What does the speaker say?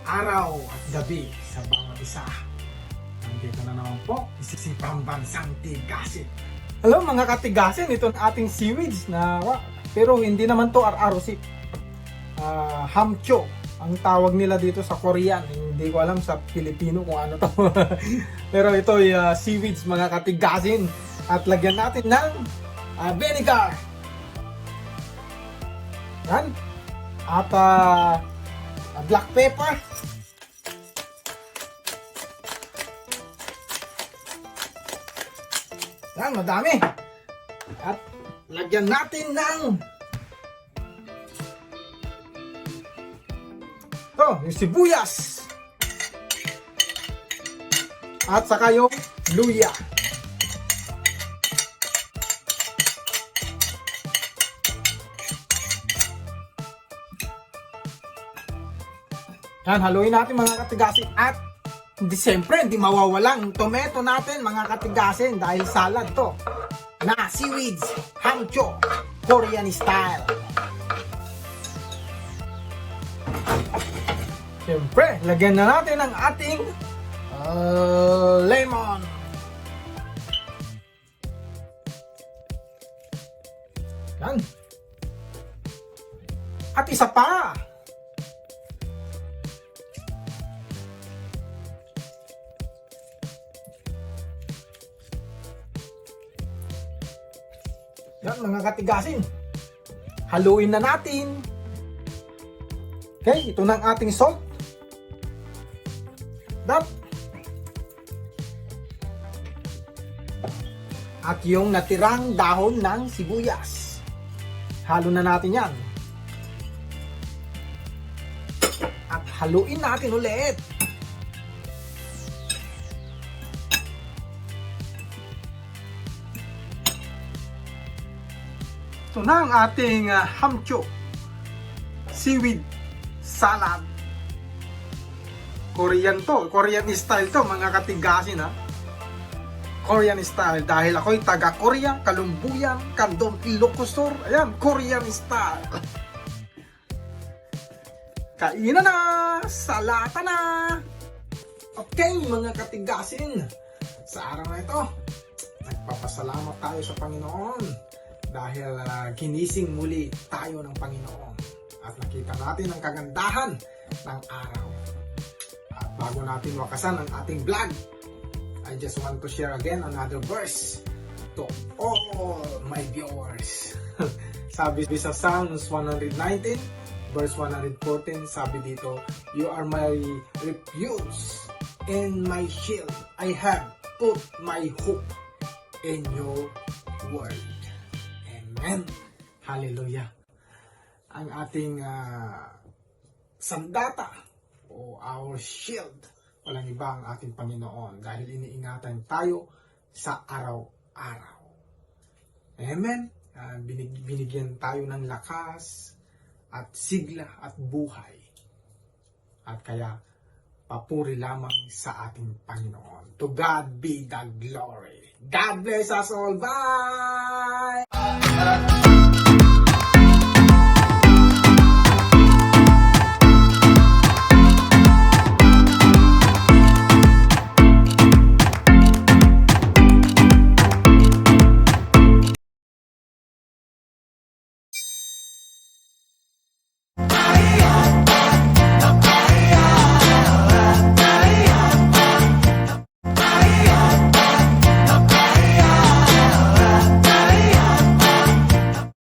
araw at gabi sa bawat isa. Nandito na naman po, si Pambansang Tigasin. Hello mga katigasin, ito ang ating seaweeds na pero hindi naman to RRC. Hamcho ang tawag nila dito sa Korean. Hindi ko alam sa Pilipino kung ano to. Pero ito ay seaweeds mga katigasin. At lagyan natin ng vinegar. Yan. At black pepper. Yan, madami. At lagyan natin ng yung sibuyas. At saka yung luya. Yan, haluin natin mga katigasin. At siyempre, hindi mawawalang tomato natin mga katigasin dahil salad to na seaweeds, hamcho, Korean style. Siyempre, lagyan na natin ang ating lemon. Yan. At isa pa. Yan mga katigasin. Haluin na natin. Okay, ito na ang ating salt. At yung natirang dahon ng sibuyas. Halo na natin yan. At haluin natin ulit. Ito na ang ating hamcho seaweed salad. Korean to, Korean style to mga katigasin ha. Korean style dahil ako'y taga Korea, Kalumbuyan, Kandong, Ilocos Sur. Ayan, Korean style. Kainan na, salata na. Okay mga katigasin, sa araw na ito nagpapasalamat tayo sa Panginoon dahil ginising muli tayo ng Panginoon at nakita natin ang kagandahan ng araw. At bago natin wakasan ang ating vlog, I just want to share again another verse to all my viewers. Sabi sa Psalms 119 verse 114, sabi dito, "You are my refuge and my shield. I have put my hope in your word." Amen. Hallelujah. Ang ating sandata o our shield, walang iba ang ating Panginoon dahil iniingatan tayo sa araw-araw. Amen. Binigyan tayo ng lakas at sigla at buhay. At kaya papuri lamang sa ating Panginoon. To God be the glory. God bless us all. Bye!